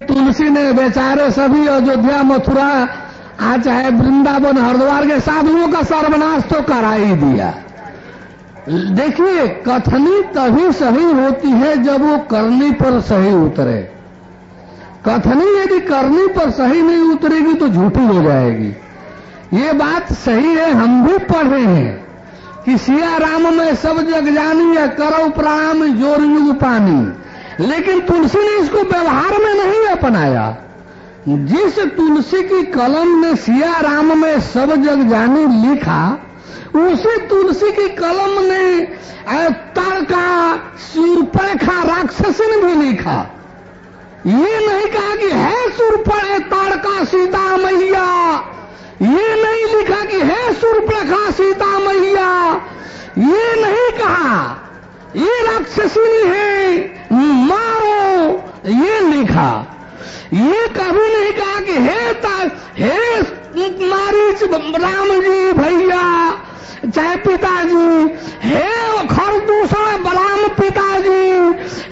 तुलसी ने बेचारे सभी अयोध्या, मथुरा, आज चाहे वृंदावन, हरिद्वार के साधुओं का सर्वनाश तो करा ही दिया। देखिए, कथनी तभी सही होती है जब वो करनी पर सही उतरे। कथनी यदि करनी पर सही नहीं उतरेगी तो झूठी हो जाएगी। ये बात सही है, हम भी पढ़े हैं कि सिया राम में सब जग जानी है, करो प्राण जोर युग पानी। लेकिन तुलसी ने इसको व्यवहार में नहीं अपनाया। जिस तुलसी की कलम ने सिया राम में सब जग जानी लिखा, उसी तुलसी की कलम ने ताड़का शूर्पणखा राक्षसी भी लिखा। ये नहीं कहा कि है शूर्पण ताड़का सीता मैया, ये नहीं लिखा कि है शूर्पणखा सीता मैया, ये नहीं कहा ये राक्षसी है मारो, ये लिखा। ये कभी नहीं कहा कि हे मारीच राम जी भैया, चाहे पिताजी, हे खरदूषण बलराम पिताजी,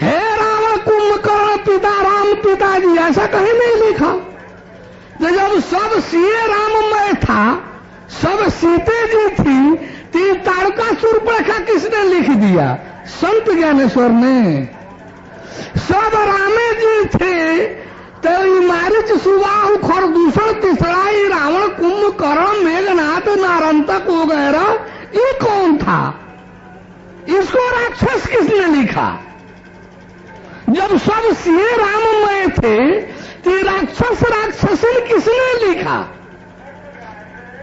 हे रावण कुंभकर्ण पिता राम पिताजी, ऐसा कहीं नहीं लिखा। तो जब सब सीए राममय था, सब सीते जी थी, तो ताड़का शूर्पणखा किसने लिख दिया? संत ज्ञानेश्वर ने। सब रामे जी थे, तो मारिच सुबाहु खरदूषण तिसराई रावण कुंभकर्ण मेघनाथ नारंतक वगैरह, ये कौन था? इसको राक्षस किसने लिखा? जब सब सीए राममय थे तो राक्षस राक्षसी किसने लिखा?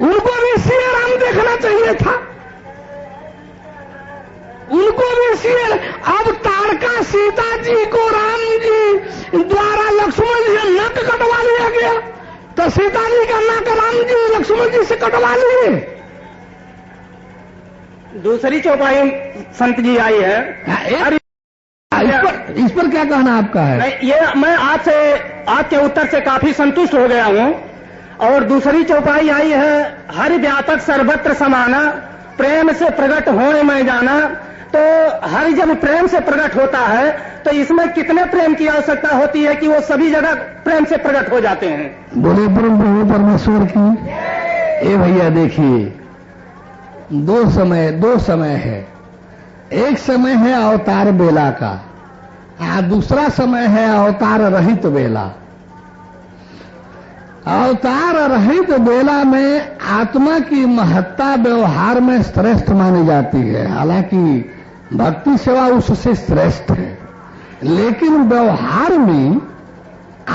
उनको भी सीए राम देखना चाहिए था, उनको भी सीए। अब ताड़का सीता जी को राम जी द्वारा लक्ष्मण जी से नक कटवा लिया गया, तो सीता जी का नक राम जी लक्ष्मण जी से कटवा लिए। दूसरी चौपाई संत जी आई है। इस पर क्या कहना आपका है? ये मैं आज के उत्तर से काफी संतुष्ट हो गया हूँ। और दूसरी चौपाई आई है, हरि व्यापक सर्वत्र समाना, प्रेम से प्रकट होए मैं जाना। तो हरि जब प्रेम से प्रकट होता है तो इसमें कितने प्रेम की आवश्यकता होती है कि वो सभी जगह प्रेम से प्रकट हो जाते हैं। बोले प्रभु परमेश्वर की। ए भैया देखिए, दो समय है। एक समय है अवतार बेला का, दूसरा समय है अवतार रहित बेला। अवतार रहित बेला में आत्मा की महत्ता व्यवहार में श्रेष्ठ मानी जाती है। हालांकि भक्ति सेवा उससे श्रेष्ठ है, लेकिन व्यवहार में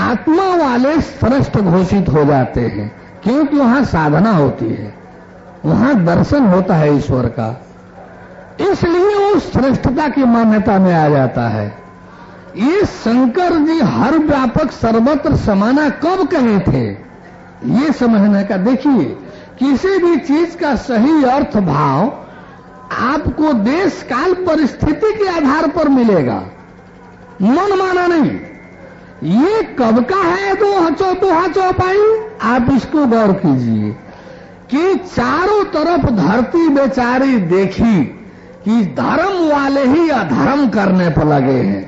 आत्मा वाले श्रेष्ठ घोषित हो जाते हैं, क्योंकि वहां साधना होती है, वहां दर्शन होता है ईश्वर का, इसलिए वो श्रेष्ठता की मान्यता में आ जाता है। ये शंकर जी हर व्यापक सर्वत्र समाना कब कहे थे, ये समझने का। देखिए, किसी भी चीज का सही अर्थ भाव आपको देश काल परिस्थिति के आधार पर मिलेगा, मन माना नहीं। ये कब का है दोहा चौपाई, आप इसको गौर कीजिए कि चारों तरफ धरती बेचारी देखी कि धर्म वाले ही अधर्म करने पर लगे हैं।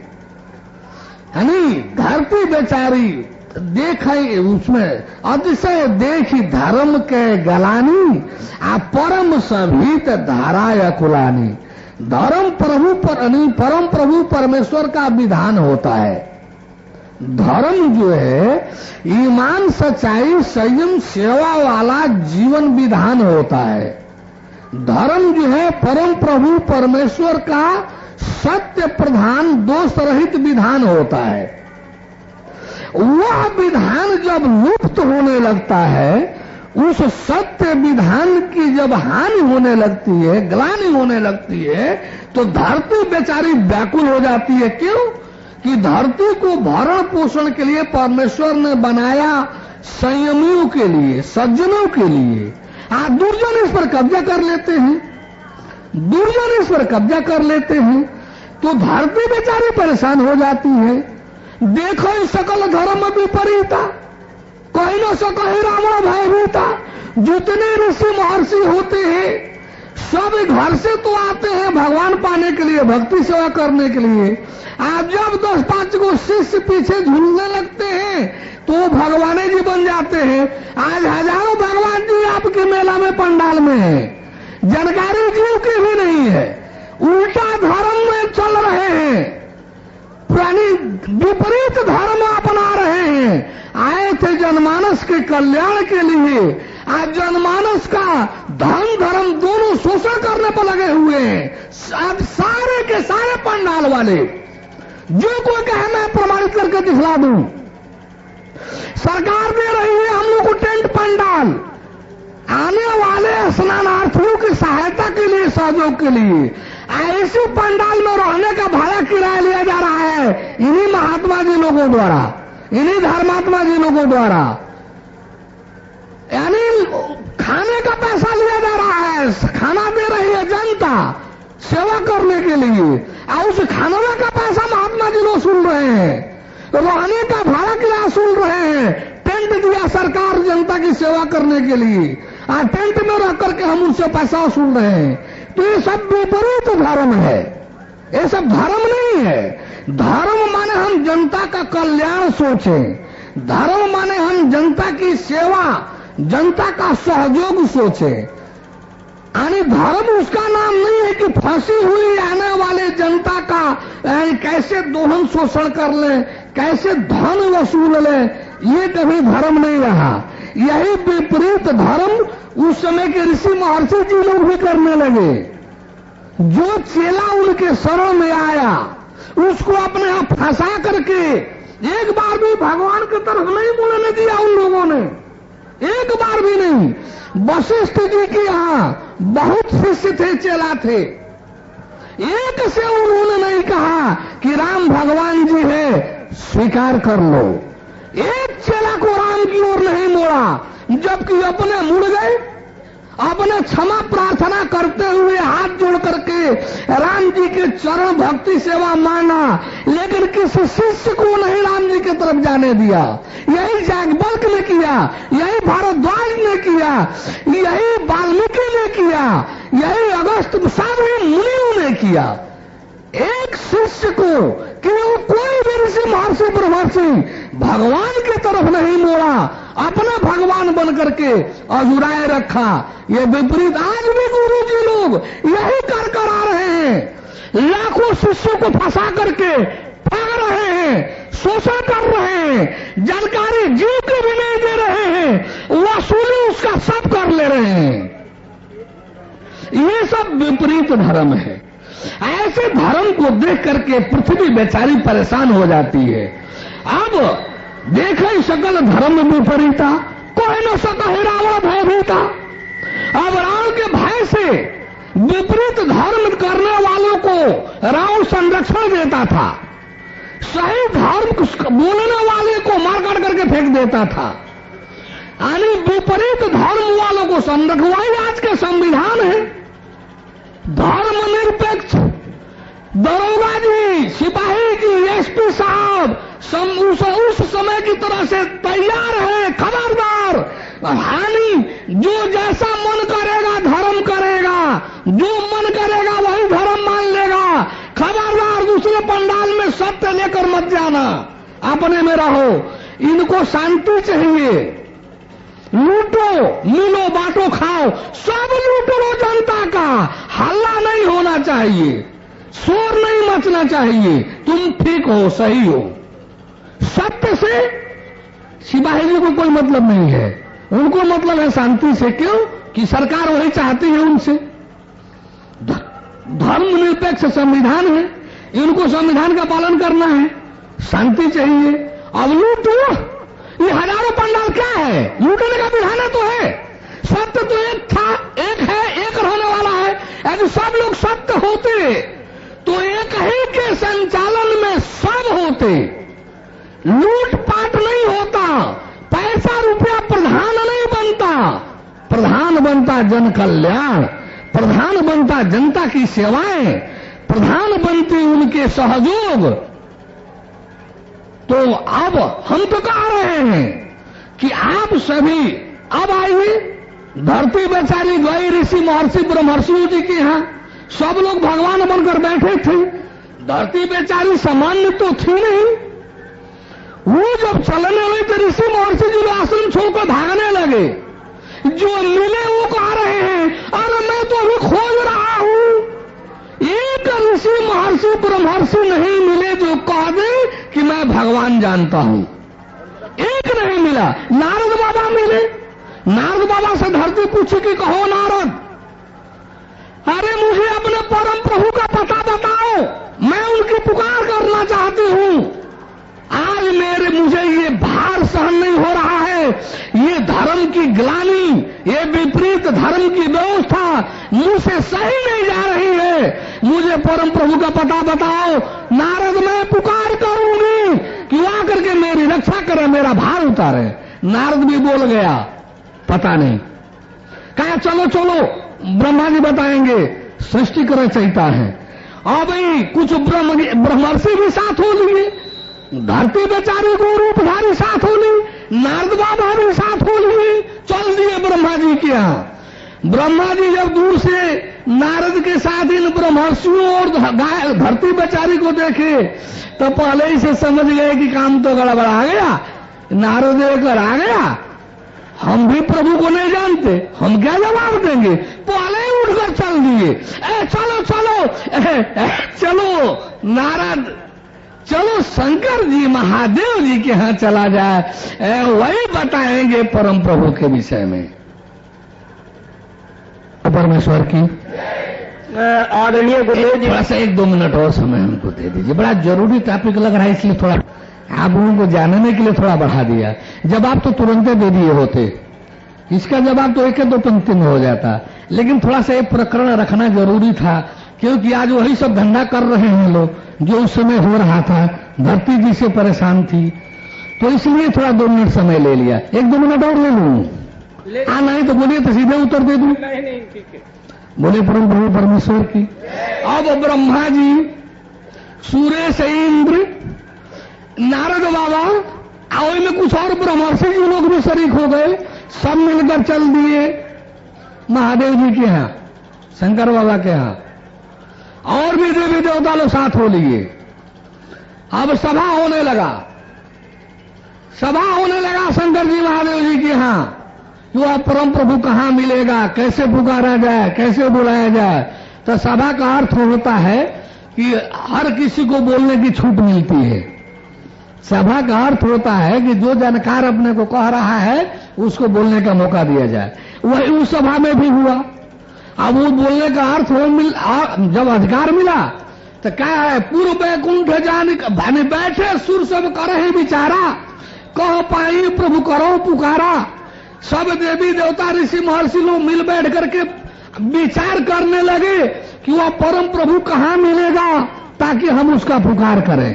यानी धरती बेचारी देखे, उसमें अतिशय देखी धर्म के गलानी, आ परम सभीत धाराय कुलानी। धर्म प्रभु परम प्रभु परमेश्वर का विधान होता है। धर्म जो है ईमान सच्चाई संयम सेवा वाला जीवन विधान होता है। धर्म जो है परम प्रभु परमेश्वर का सत्य प्रधान दोष रहित विधान होता है। वह विधान जब लुप्त होने लगता है, उस सत्य विधान की जब हानि होने लगती है, ग्लानि होने लगती है, तो धरती बेचारी व्याकुल हो जाती है। क्यों? कि धरती को भरण पोषण के लिए परमेश्वर ने बनाया संयमियों के लिए, सज्जनों के लिए। दुर्जन इस पर कब्जा कर लेते हैं, दुर्जन इस पर कब्जा कर लेते हैं, तो धरती बेचारी परेशान हो जाती है। देखो सकल धर्म विपरीता, कहीं न सकहि रावण भयभीता। जितने ऋषि महर्षि होते हैं सब घर से तो आते हैं भगवान पाने के लिए, भक्ति सेवा करने के लिए। आप जब 10-5 को शिष्य पीछे झूलने लगते हैं पंडाल में है, जानकारी जीव की भी नहीं है, उल्टा धर्म में चल रहे हैं, पुरानी विपरीत धर्म अपना रहे हैं। आए थे जनमानस के कल्याण के लिए, आज जनमानस का धन धर्म दोनों शोषण करने पर लगे हुए हैं। आज सारे के सारे पंडाल वाले जो कोई कहे मैं प्रमाणित करके दिखला दूं, सरकार दे रही है हम लोग को टेंट पंडाल, आने वाले स्नानार्थियों की सहायता के लिए, सहयोग के लिए। ऐसे पंडाल में रहने का भाड़ा किराया लिया जा रहा है इन्हीं महात्मा जी लोगों द्वारा, इन्हीं धर्मात्मा जी लोगों द्वारा, यानी खाने का पैसा लिया जा रहा है, खाना दे रही है जनता सेवा करने के लिए, और उस खाने का पैसा महात्मा जी लोग सुन रहे हैं, रहने का भाड़ा किराया सुन रहे हैं, टेंट दिया सरकार जनता की सेवा करने के लिए, और टेंट में रह करके हम उनसे पैसा वसूल रहे हैं। तो ये सब विपरीत धर्म है, ये सब धर्म नहीं है। धर्म माने हम जनता का कल्याण सोचें, धर्म माने हम जनता की सेवा, जनता का सहयोग सोचें। यानी धर्म उसका नाम नहीं है कि फंसी हुई आने वाले जनता का कैसे दोहन शोषण कर ले, कैसे धन वसूल ले, ये कभी धर्म नहीं रहा। यही विपरीत धर्म उस समय के ऋषि महर्षि जी लोग भी करने लगे। जो चेला उनके शरण में आया उसको अपने यहां फंसा करके एक बार भी भगवान की तरफ नहीं बोलने दिया उन लोगों ने, एक बार भी नहीं। वशिष्ठ जी के यहां बहुत शिष्य थे, चेला थे, एक से उन्होंने नहीं कहा कि राम भगवान जी है स्वीकार कर लो, एक चेला को राम की ओर नहीं मोड़ा, जबकि अपने मुड़ गए, अपने क्षमा प्रार्थना करते हुए हाथ जोड़ करके राम जी के चरण भक्ति सेवा माना, लेकिन किसी शिष्य को नहीं राम जी की तरफ जाने दिया। यही याज्ञवल्क्य ने किया, यही भारद्वाज ने किया, यही वाल्मीकि ने किया, यही अगस्त सभी मुनियों ने किया। एक शिष्य को केवल कोई भी ऋषि महर्षि ब्रह्मर्षि भगवान की तरफ नहीं मोड़ा, अपना भगवान बन करके अजुराए रखा। ये विपरीत आज भी गुरु जी लोग यही कर आ रहे हैं, लाखों शिष्यों को फंसा करके ठग रहे हैं, शोषण कर रहे हैं, जानकारी जीव को भी नहीं दे रहे हैं, वसूली उसका सब कर ले रहे हैं। ये सब विपरीत धर्म है। ऐसे धर्म को देख करके पृथ्वी बेचारी परेशान हो जाती है। अब देखे सकल धर्म विपरीता, कोई न सकहि रावण भयभीता। अब रावण के भय से विपरीत धर्म करने वालों को रावण संरक्षण देता था, सही धर्म बोलने वाले को मार काट करके फेंक देता था। यानी विपरीत धर्म वालों को संरक्षण, वही आज के संविधान है। धर्मनिरपेक्ष दरोगा जी, सिपाही जी, एसपी साहब उस समय की तरह से तैयार है, खबरदार, हानि जो जैसा मन करेगा धर्म करेगा, जो मन करेगा वही धर्म मान लेगा, खबरदार दूसरे पंडाल में सत्य लेकर मत जाना, अपने में रहो। इनको शांति चाहिए, लूटो मिलो बांटो खाओ, सब लूट लो जनता का, हल्ला नहीं होना चाहिए, शोर नहीं मचना चाहिए, तुम ठीक हो, सही हो। सत्य से सिपाही जी को कोई मतलब नहीं है, उनको मतलब है शांति से। क्यों कि सरकार वही चाहती है उनसे। धर्मनिरपेक्ष संविधान है, इनको संविधान का पालन करना है, शांति चाहिए। अब लूटो, ये हजारों पंडाल क्या है, लूटने का विधान तो है। सत्य तो एक था, एक है, एक रहने वाला है। यदि सब लोग सत्य होते तो एक ही के संचालन में सब होते, लूटपाट नहीं होता, पैसा रुपया प्रधान नहीं बनता, प्रधान बनता जन कल्याण, प्रधान बनता जनता की सेवाएं, प्रधान बनती उनके सहयोग। तो अब हम तो कह रहे हैं कि आप सभी अब आइए, धरती बेचारी गई ऋषि महर्षि ब्रह्मर्षियों जी के यहां, सब लोग भगवान बनकर बैठे थे, धरती बेचारी सामान्य तो थी नहीं। वो जब चलने लगे तो ऋषि महर्षि जी आश्रम छोड़कर भागने लगे। जो मिले वो कह रहे हैं ब्रह्मर्षि नहीं मिले जो कह दे कि मैं भगवान जानता हूं। एक नहीं मिला। नारद बाबा मिले। नारद बाबा से धरती पूछी कि कहो नारद, अरे मुझे अपने परम प्रभु का पता बताओ, मैं उनकी पुकार करना चाहती हूं। आज मुझे ये भार सहन नहीं हो रहा है, ये धर्म की ग्लानि, ये विपरीत धर्म की व्यवस्था मुझसे सही नहीं जा रही है। मुझे परम प्रभु का पता बताओ। नारद, मैं पुकार करूंगी कि वो आकर के मेरी रक्षा करे, मेरा भार उतारे। नारद भी बोल गया, पता नहीं। कहा चलो चलो, ब्रह्मा जी बताएंगे। सृष्टि का रचयिता है। और भाई कुछ ब्रह्मर्षि भी साथ हो लिए, धरती बेचारी को रूपधारी साथ हो ली, नारद बाबा भी साथ हो लिए, चल दिए ब्रह्मा जी के यहां। ब्रह्मा जी जब दूर से नारद के साथ इन ब्रह्मर्षियों और धरती बेचारी को देखे तो पहले ही से समझ गए कि काम तो गड़बड़ आ गया। नारद लेकर आ गया, हम भी प्रभु को नहीं जानते, हम क्या जवाब देंगे। पहले ही उठकर चल दिए। चलो चलो चलो नारद, चलो शंकर जी महादेव जी के यहां चला जाए, वही बताएंगे परम प्रभु के विषय में। परमेश्वर की आदरणीय गुरुदेव जी, थोड़ा सा 1-2 मिनट और समय हमको दे दीजिए। बड़ा जरूरी टॉपिक लग रहा है, इसलिए थोड़ा आप लोगों को जानने के लिए थोड़ा बढ़ा दिया। जवाब तो तुरंत दे दिए होते, इसका जवाब तो 1-2 पंक्ति में हो जाता, लेकिन थोड़ा सा एक प्रकरण रखना जरूरी था, क्योंकि आज वही सब धंधा कर रहे हैं लोग जो उस समय हो रहा था। धरती जी से परेशान थी, तो इसलिए थोड़ा 2 मिनट समय ले लिया। 1-2 मिनट और ले लूं? नहीं तो बोलिए, तो सीधे उत्तर दे दूं। नहीं, ठीक है। बोले परम प्रभु परमेश्वर की। अब ब्रह्मा जी, सूर्य इंद्र, नारद बाबा, और में कुछ और ब्रह्मर्षि जी लोग भी शरीक हो गए। सब मिलकर चल दिए महादेव जी के यहां, शंकर बाबा के यहां, और भी देवी देवता लोग साथ हो लिए। अब सभा होने लगा शंकर जी महादेव जी के यहां, कि वह परम प्रभु कहां मिलेगा, कैसे पुकारा जाए, कैसे बुलाया जाए। तो सभा का अर्थ होता है कि हर किसी को बोलने की छूट मिलती है। सभा का अर्थ होता है कि जो जानकार अपने को कह रहा है उसको बोलने का मौका दिया जाए। वही उस सभा में भी हुआ। अब वो बोलने का अर्थ जब अधिकार मिला तो क्या है, पूर्व बैकुंठ जाने बैठे सुर सब करे विचारा, कह पाई प्रभु करो पुकारा। सब देवी देवता ऋषि महर्षि लोग मिल बैठ करके विचार करने लगे कि वह परम प्रभु कहां मिलेगा ताकि हम उसका पुकार करें।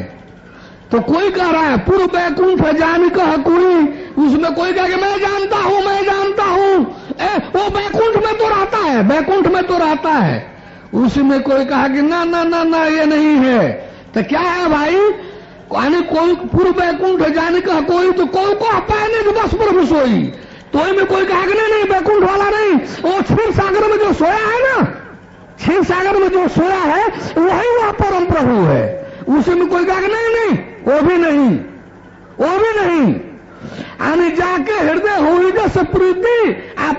तो कोई कह रहा है पूर्व बैकुंठ जान कह कोई, उसमें कोई कह मैं जानता हूं, वो बैकुंठ में तो रहता है, उसमें कोई कहा कि ना ना ना ना ये नहीं है। तो क्या है भाई, कोई पूर्व बैकुंठ जान कह कोई, तो कोई को पाने तो बस प्रभु सोई। तो में कोई कहा कि नहीं बैकुंठ वाला नहीं, वो क्षीर सागर में जो सोया है ना, क्षीर सागर में जो सोया है वही वह परम प्रभु है। उसमें कोई कहा कि नहीं वो भी नहीं। आने जाके हृदय हुई जैसे प्रीति,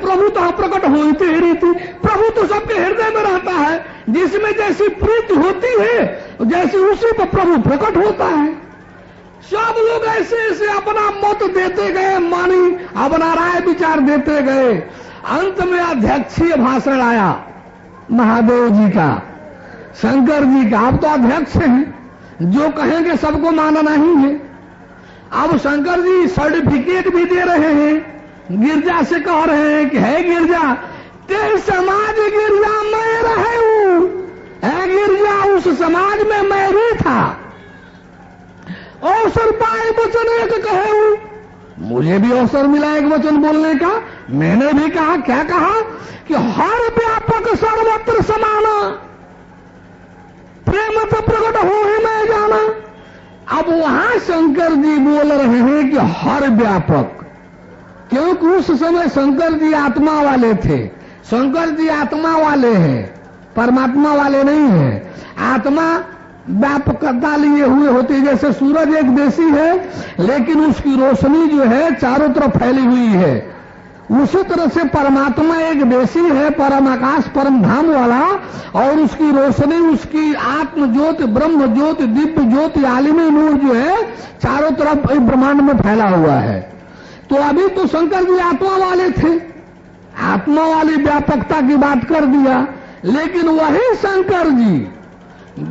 प्रभु तो प्रकट हुई थी रीति। प्रभु तो सबके हृदय में रहता है, जिसमें जैसी प्रीति होती है जैसी उसी पर प्रभु प्रकट होता है। सब लोग ऐसे ऐसे अपना मत देते गए, मानी अपना राय विचार देते गए। अंत में अध्यक्षीय भाषण आया महादेव जी का, शंकर जी का। आप तो अध्यक्ष हैं, जो कहेंगे सबको मानना ही है। अब शंकर जी सर्टिफिकेट भी दे रहे हैं, गिरजा से कह रहे हैं कि है गिरजा, तेरे समाज गिरजा मैं रहे हूं, है गिरजा उस समाज में मैं भी था। अवसर पाए वचन एक कहे हूं, मुझे भी अवसर मिला एक वचन बोलने का। मैंने भी कहा, क्या कहा कि हर व्यापक सर्वत्र समाना, प्रेम तो प्रकट हो ही मैं जाना। अब वहां शंकर जी बोल रहे हैं कि हर व्यापक, क्योंकि उस समय शंकर जी आत्मा वाले थे। शंकर जी आत्मा वाले हैं, परमात्मा वाले नहीं हैं। आत्मा व्यापकता लिए हुए होती है। जैसे सूरज एक देशी है, लेकिन उसकी रोशनी जो है चारों तरफ फैली हुई है, उसी तरह से परमात्मा एक देशी है, परम आकाश परम धाम वाला, और उसकी रोशनी, उसकी आत्म ज्योति, ब्रह्म ज्योति, दिव्य ज्योति, आलिमी नूर जो है चारों तरफ इस ब्रह्मांड में फैला हुआ है। तो अभी तो शंकर जी आत्मा वाले थे, आत्मा वाली व्यापकता की बात कर दिया, लेकिन वही शंकर जी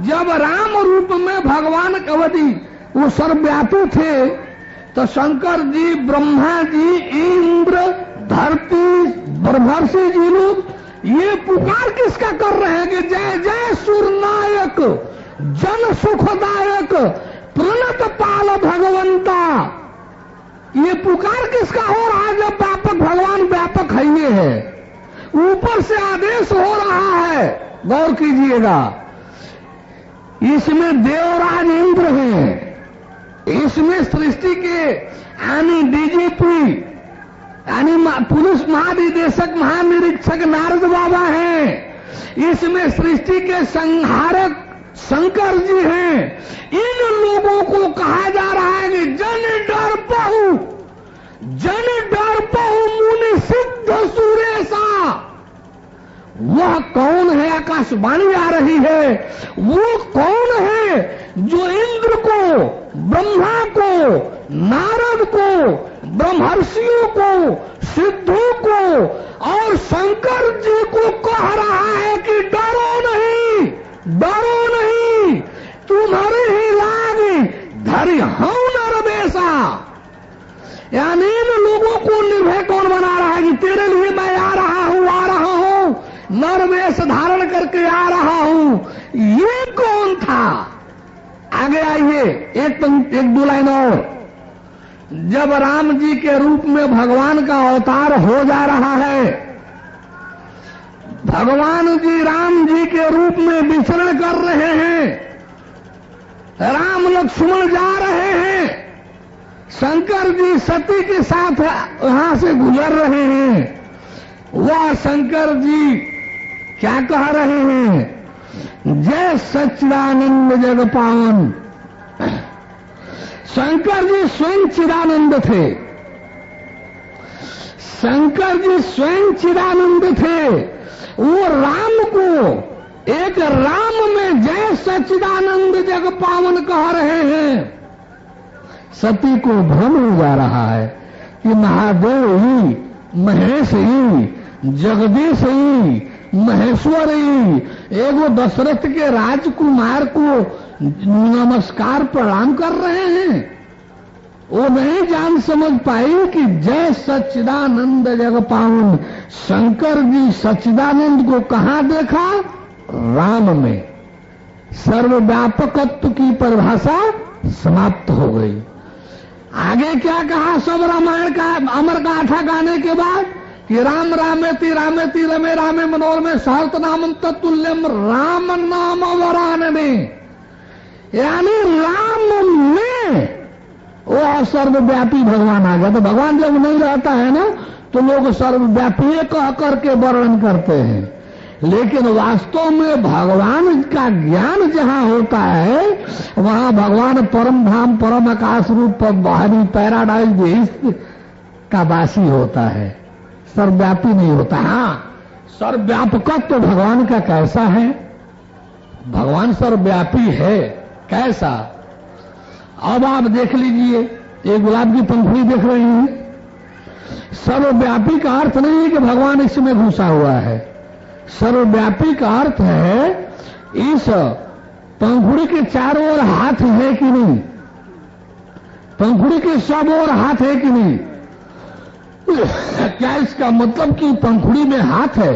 जब राम रूप में भगवान अवधि वो सर्वव्यापी थे, तो शंकर जी, ब्रह्मा जी, इंद्र, धरती, ब्रह्मर्षि जी लोग ये पुकार किसका कर रहे हैं कि जय जय सूरनायक, जन सुखदायक, प्रणत पाल भगवंता। ये पुकार किसका हो रहा है जब व्यापक भगवान व्यापक है? ये है, ऊपर से आदेश हो रहा है। गौर कीजिएगा, इसमें देवराज इंद्र हैं, इसमें सृष्टि के यानी डीजीपी यानी पुलिस महानिदेशक महानिरीक्षक नारद बाबा हैं, इसमें सृष्टि के संहारक शंकर जी हैं। इन लोगों को कहा जा रहा है कि जन डर पहु मुनि सिद्ध सुरेशा। वह कौन है? आकाशवाणी आ रही है, वो कौन है जो इंद्र को, ब्रह्मा को, नारद को, ब्रह्मर्षियों को, सिद्धों को और शंकर जी को कह रहा है कि डरो नहीं, तुम्हारी ही लागी धरी हूं नरवेशा। यानी इन लोगों को निर्भय कौन बना रहा है कि तेरे लिए मैं आ रहा हूं, नरवेश धारण करके आ रहा हूं। ये कौन था? आगे आइए, एक दो लाइन और। जब राम जी के रूप में भगवान का अवतार हो जा रहा है, भगवान जी राम जी के रूप में विचरण कर रहे हैं, राम लक्ष्मण जा रहे हैं, शंकर जी सती के साथ वहां से गुजर रहे हैं, वह शंकर जी क्या कह रहे हैं? जय सच्चिदानंद जग पावन। शंकर जी स्वयं चिदानंद थे, शंकर जी स्वयं चिदानंद थे। वो राम को, एक राम में जय सच्चिदानंद जग पावन कह रहे हैं। सती को भ्रम हो जा रहा है कि महादेव ही, महेश ही, जगदीश ही, महेश्वर ही, एगो दशरथ के राजकुमार को नमस्कार प्रणाम कर रहे हैं। वो नहीं जान समझ पाई कि जय सच्चिदानंद जग पावन। शंकर जी सच्चिदानंद को कहां देखा? राम में। सर्वव्यापकत्व की परिभाषा समाप्त हो गई। आगे क्या कहा? सब रामायण का अमर गाथा गाने के बाद कि राम रामेति रामेति रमे रामे मनोरमे सहस्र नामम तत्तुल्यम राम नाम वरानने। यानी राम में वो सर्वव्यापी भगवान आ गया। तो भगवान जब नहीं रहता है ना, तो लोग सर्वव्यापी कह करके वर्णन करते हैं, लेकिन वास्तव में भगवान का ज्ञान जहां होता है, वहां भगवान परम धाम, परम आकाश रूप, बाहरी पैराडाइज का वासी होता है, सर्वव्यापी नहीं होता। हाँ, सर्वव्यापकत्व तो भगवान का कैसा है? भगवान सर्वव्यापी है, कैसा? अब आप देख लीजिए, ये गुलाब की पंखुड़ी देख रही हैं। सर्वव्यापी का अर्थ नहीं है कि भगवान इसमें घुसा हुआ है। सर्वव्यापी का अर्थ है इस पंखुड़ी के चारों ओर हाथ है कि नहीं, पंखुड़ी के सब ओर हाथ है कि नहीं। क्या इसका मतलब कि पंखुड़ी में हाथ है?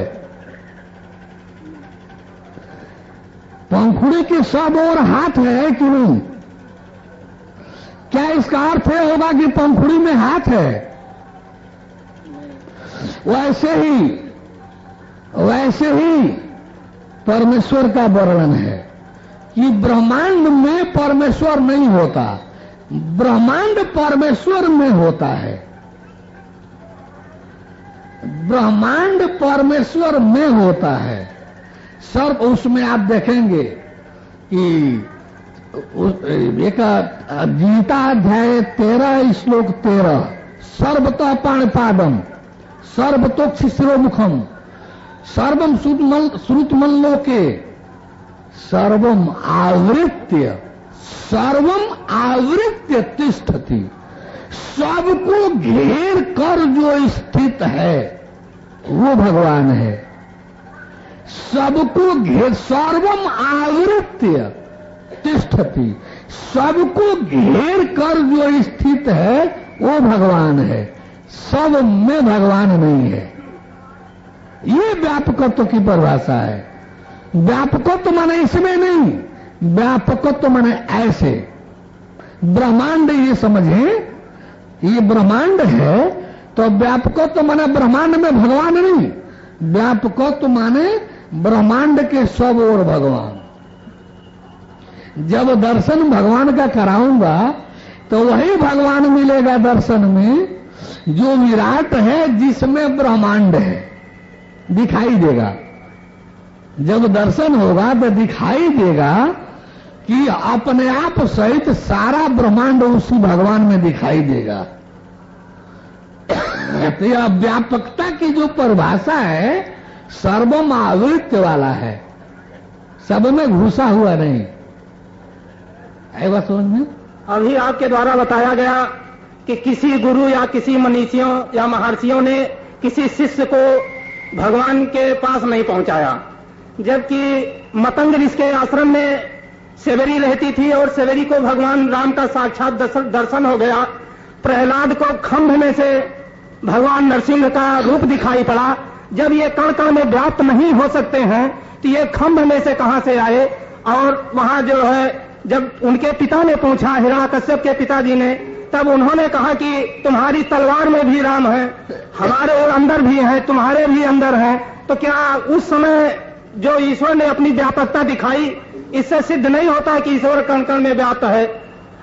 पंखुड़ी के सब ओर हाथ है कि नहीं? क्या इसका अर्थ है होगा कि पंखुड़ी में हाथ है? वैसे ही परमेश्वर का वर्णन है कि ब्रह्मांड में परमेश्वर नहीं होता, ब्रह्मांड परमेश्वर में होता है। ब्रह्मांड परमेश्वर में होता है। सर्व उसमें आप देखेंगे कि एक गीता अध्याय 13 श्लोक 13 सर्वतः पाणिपादम सर्वतोक्ष शिरोमुखम सर्वम श्रुतमन लोके सर्वम आवृत्य तिष्ठति। सबको घेर कर जो स्थित है वो भगवान है। सबको घेर सर्वम आवृत्य तिष्ठति, सबको घेर कर जो स्थित है वो भगवान है। सब में भगवान नहीं है। ये व्यापकत्व की परिभाषा है। व्यापकत्व माने इसमें नहीं, व्यापकत्व माने ऐसे। ब्रह्मांड ये समझे, ये ब्रह्मांड है तो व्यापकत्व माने ब्रह्मांड में भगवान नहीं, व्यापकत्व माने ब्रह्मांड के सब और भगवान। जब दर्शन भगवान का कराऊंगा तो वही भगवान मिलेगा दर्शन में जो विराट है, जिसमें ब्रह्मांड है, दिखाई देगा। जब दर्शन होगा तो दिखाई देगा कि अपने आप सहित सारा ब्रह्मांड उसी भगवान में दिखाई देगा। तो यह व्यापकता की जो परिभाषा है सर्वम आवृत्य वाला है, सब में घुसा हुआ नहीं। आएगा समझ में? अभी आपके द्वारा बताया गया कि किसी गुरु या किसी मनीषियों या महर्षियों ने किसी शिष्य को भगवान के पास नहीं पहुंचाया, जबकि मतंग ऋषि के आश्रम में सेवरी रहती थी और सेवरी को भगवान राम का साक्षात दर्शन हो गया। प्रहलाद को खंभ में से भगवान नरसिंह का रूप दिखाई पड़ा। जब ये कण कण में व्याप्त नहीं हो सकते हैं तो ये खंभ में से कहां से आए? और वहां जो है जब उनके पिता ने पूछा, हिरण्याकश्यप के पिताजी ने, तब उन्होंने कहा कि तुम्हारी तलवार में भी राम है, हमारे अंदर भी है, तुम्हारे भी अंदर है। तो क्या उस समय जो ईश्वर ने अपनी व्यापकता दिखाई, इससे सिद्ध नहीं होता कि ईश्वर कण कण में व्याप्त है?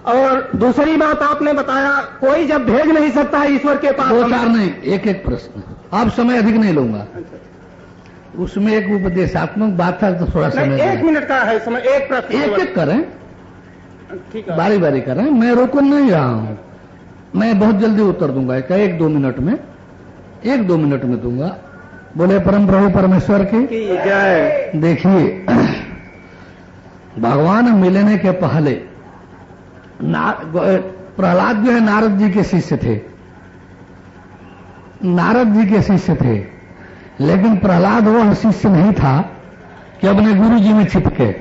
और दूसरी बात आपने बताया, कोई जब भेज नहीं सकता है ईश्वर के पास। दो चार नहीं, एक एक प्रश्न, आप समय अधिक नहीं लूंगा। उसमें एक उपदेशात्मक बात था तो थोड़ा समय 1 मिनट का है समय, एक प्रश्न एक एक करें, ठीक है, बारी बारी करें। मैं रोक नहीं रहा हूं, मैं बहुत जल्दी उत्तर दूंगा, 1-2 मिनट में, 1-2 मिनट में दूंगा। बोले परम प्रभु परमेश्वर की जय। देखिए, भगवान मिलने के पहले प्रहलाद जो है नारद जी के शिष्य थे, नारद जी के शिष्य थे, लेकिन प्रहलाद वह शिष्य नहीं था कि अपने गुरु जी में चिपके।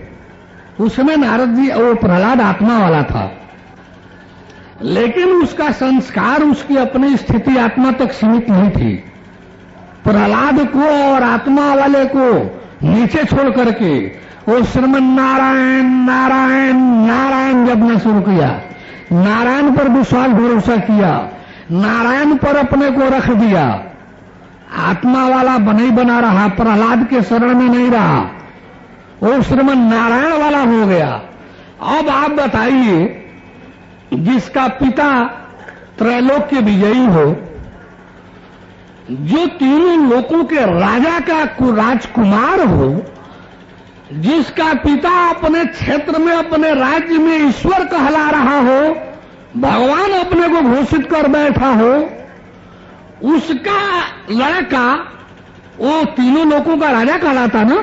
उसमें नारद जी, वो प्रहलाद आत्मा वाला था, लेकिन उसका संस्कार उसकी अपनी स्थिति आत्मा तक सीमित नहीं थी। प्रहलाद को और आत्मा वाले को नीचे छोड़ करके वो श्रीमन नारायण नारायण नारायण जपना शुरू किया, नारायण पर विश्वास भरोसा किया, नारायण पर अपने को रख दिया। आत्मा वाला नहीं बना रहा, प्रहलाद के शरण में नहीं रहा, वो श्रीमन नारायण वाला हो गया। अब आप बताइए, जिसका पिता त्रैलोक के विजयी हो, जो तीनों लोकों के राजा का राजकुमार हो, जिसका पिता अपने क्षेत्र में अपने राज्य में ईश्वर कहला रहा हो, भगवान अपने को घोषित कर बैठा हो, उसका लड़का वो तीनों लोकों का राजा कहलाता ना।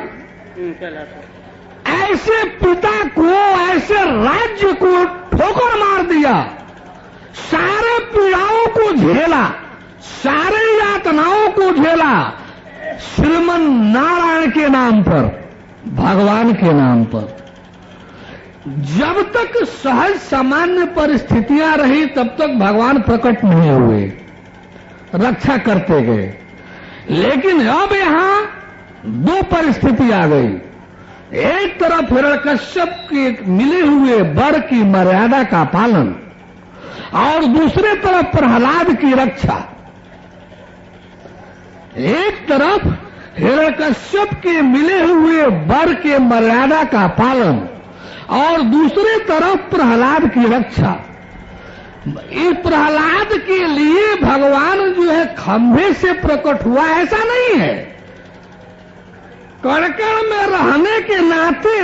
ऐसे पिता को, ऐसे राज्य को ठोकर मार दिया, सारे पीड़ाओं को झेला, सारे यातनाओं को झेला, श्रीमन नारायण के नाम पर, भगवान के नाम पर। जब तक सहज सामान्य परिस्थितियां रही तब तक भगवान प्रकट नहीं हुए, रक्षा करते गए। लेकिन अब यहां 2 परिस्थिति आ गई। एक तरफ हिरण्यकश्यप के मिले हुए वर की मर्यादा का पालन और दूसरे तरफ प्रहलाद की रक्षा। एक तरफ हिरण्यकश्यप के मिले हुए वर के मर्यादा का पालन और दूसरे तरफ प्रहलाद की रक्षा। इस प्रहलाद के लिए भगवान जो है खंभे से प्रकट हुआ ऐसा नहीं है, कड़कड़ में रहने के नाते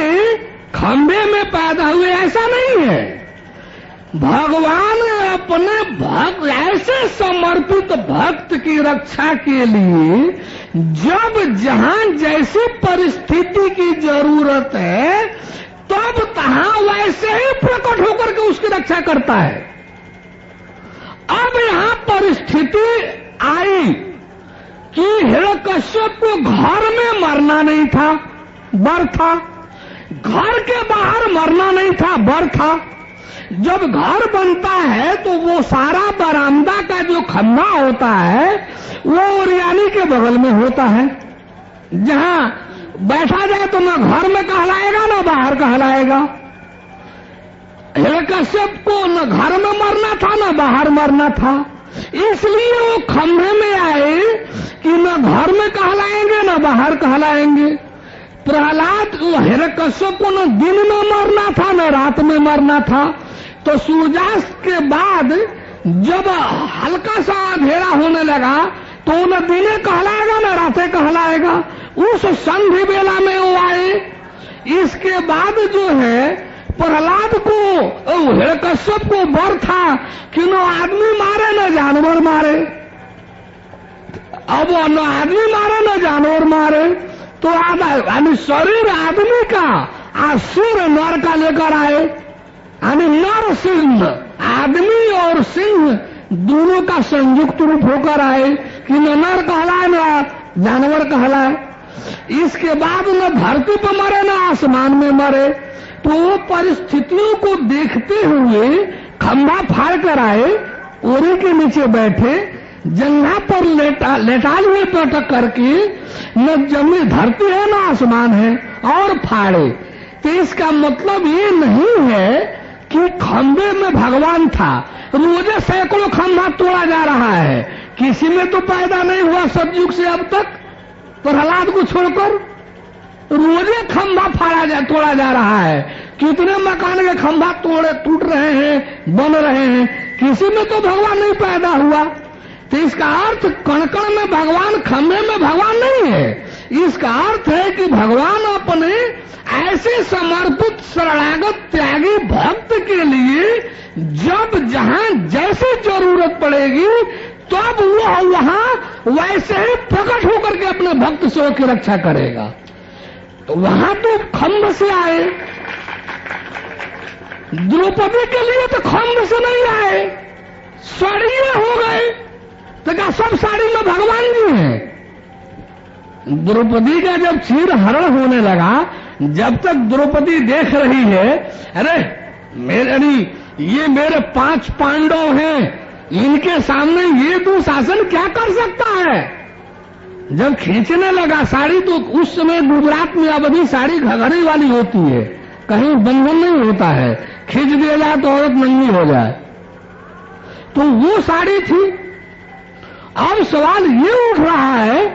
खंभे में पैदा हुए ऐसा नहीं है। भगवान अपने भक्त, ऐसे समर्पित भक्त की रक्षा के लिए जब जहां जैसी परिस्थिति की जरूरत है तब तहां वैसे ही प्रकट होकर के उसकी रक्षा करता है। अब यहां परिस्थिति आई कि हिरण्यकश्यप को घर में मरना नहीं था, बर था, घर के बाहर मरना नहीं था, बर था। जब घर बनता है तो वो सारा बरामदा का जो खंभा होता है वो ओरियानी के बगल में होता है, जहां बैठा जाए तो ना घर में कहलाएगा ना बाहर कहलाएगा। हिरण्यकश्यप को न घर में मरना था ना बाहर मरना था, इसलिए वो खंभे में आए कि न घर में कहलाएंगे ना बाहर कहलाएंगे। प्रहलाद हिरण्यकश्यप को न दिन में मरना था न रात में मरना था। तो सूर्यास्त के बाद जब हल्का सा अंधेरा होने लगा तो न दिने कहलाएगा न रातें कहलाएगा। उस संधि बेला में वो आए। इसके बाद जो है प्रहलाद को, हिरण्यकश्यप को बर था कि न आदमी मारे न जानवर मारे। अब न आदमी मारे न जानवर मारे तो यानी शरीर आदमी का सिर नर का लेकर आए, यानी नर सिंह, आदमी और सिंह दोनों का संयुक्त रूप होकर आए कि न नर कहलाए न जानवर कहलाए। इसके बाद न धरती पर मरे न आसमान में मरे। तो वो परिस्थितियों को देखते हुए खंभा फाड़ कर आए, ओरी के नीचे बैठे, जंघा पर लेटाल हुए पटक करके, न जमीन धरती है न आसमान है, और फाड़े। तो इसका मतलब ये नहीं है कि खंभे में भगवान था। रोजे सैकड़ों खंभा तोड़ा जा रहा है, किसी में तो पैदा नहीं हुआ सतयुग से अब तक प्रहलाद को छोड़कर। रोजे खंभा तोड़ा जा रहा है, कितने मकान के खंभा टूट रहे हैं, बन रहे हैं, किसी में तो भगवान नहीं पैदा हुआ। तो इसका अर्थ कण कण में भगवान, खंभे में भगवान नहीं है। इसका अर्थ है कि भगवान अपने ऐसे समर्पित शरणागत त्यागी भक्त के लिए जब जहां जैसी जरूरत पड़ेगी तब वो वहां वैसे ही प्रकट होकर के अपने भक्त सेवक की रक्षा करेगा। तो वहां तो खंभ से आए, द्रौपदी के लिए तो खंभ से नहीं आए, साड़िये हो गए। तो क्या सब साड़ी में भगवान जी हैं? द्रौपदी का जब चीर हरण होने लगा, जब तक द्रौपदी देख रही है, अरे ये मेरे 5 पांडव हैं, इनके सामने ये दुशासन क्या कर सकता है। जब खींचने लगा साड़ी तो उस समय गुजरात में अवधि साड़ी घघरी वाली होती है, कहीं बंधन नहीं होता है, खींच दिया जाए तो औरत नंगी हो जाए। तो वो साड़ी थी। अब सवाल ये उठ रहा है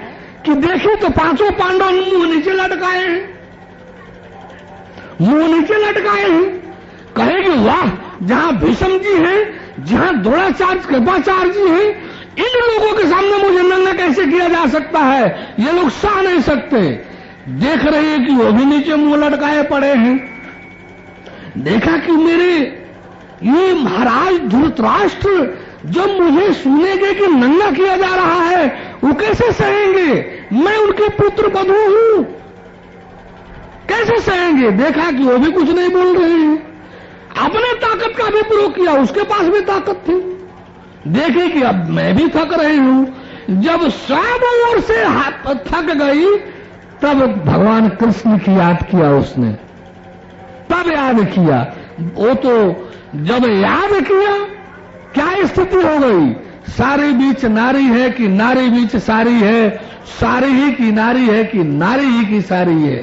कि देखिए तो 5 पांडव मुंह नीचे लटकाए हैं, मुंह नीचे लटकाए हैं। कहेंगे वाह, जहां भीष्म जी हैं, जहां द्रोणाचार्य कृपाचार्य जी हैं, इन लोगों के सामने मुझे नंगा कैसे किया जा सकता है, ये लोग सह नहीं सकते। देख रहे हैं कि वो भी नीचे मुंह लटकाए पड़े हैं। देखा कि मेरे ये महाराज धृतराष्ट्र जब मुझे सुनेंगे कि नंगा किया जा रहा है वो कैसे सहेंगे, मैं उनके पुत्र बधू हूं, कैसे सहेंगे। देखा कि वो भी कुछ नहीं बोल रहे हैं, अपने ताकत का भी प्रयोग किया, उसके पास भी ताकत थी। देखे कि अब मैं भी थक रही हूं। जब सब ओर से थक गई तब भगवान कृष्ण की याद किया उसने, तब याद किया। वो तो जब याद किया क्या स्थिति हो गई, सारी बीच नारी है कि नारी बीच सारी है, सारी ही की नारी है कि नारी ही की सारी है,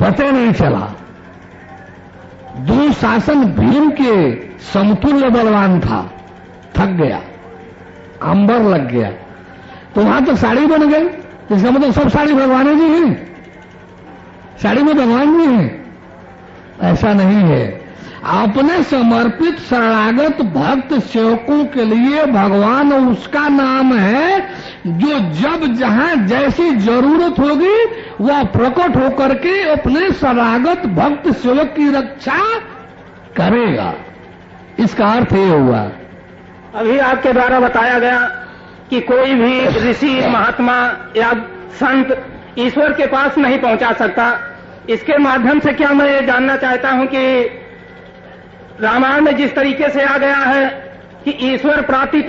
पता नहीं चला। दुशासन भीम के समतुल्य बलवान था, थक गया, अंबर लग गया, तो वहां तो साड़ी बन गई। इसका मतलब सब साड़ी भगवान जी हैं, साड़ी में भगवान जी हैं, ऐसा नहीं है। अपने समर्पित शरणागत भक्त सेवकों के लिए भगवान उसका नाम है जो जब जहां जैसी जरूरत होगी वह प्रकट होकर के अपने शरणागत भक्त सेवक की रक्षा करेगा। इसका अर्थ ये हुआ। अभी आपके द्वारा बताया गया कि कोई भी ऋषि महात्मा या संत ईश्वर के पास नहीं पहुंचा सकता। इसके माध्यम से क्या मैं ये जानना चाहता हूं कि रामायण में जिस तरीके से आ गया है कि ईश्वर प्राप्ति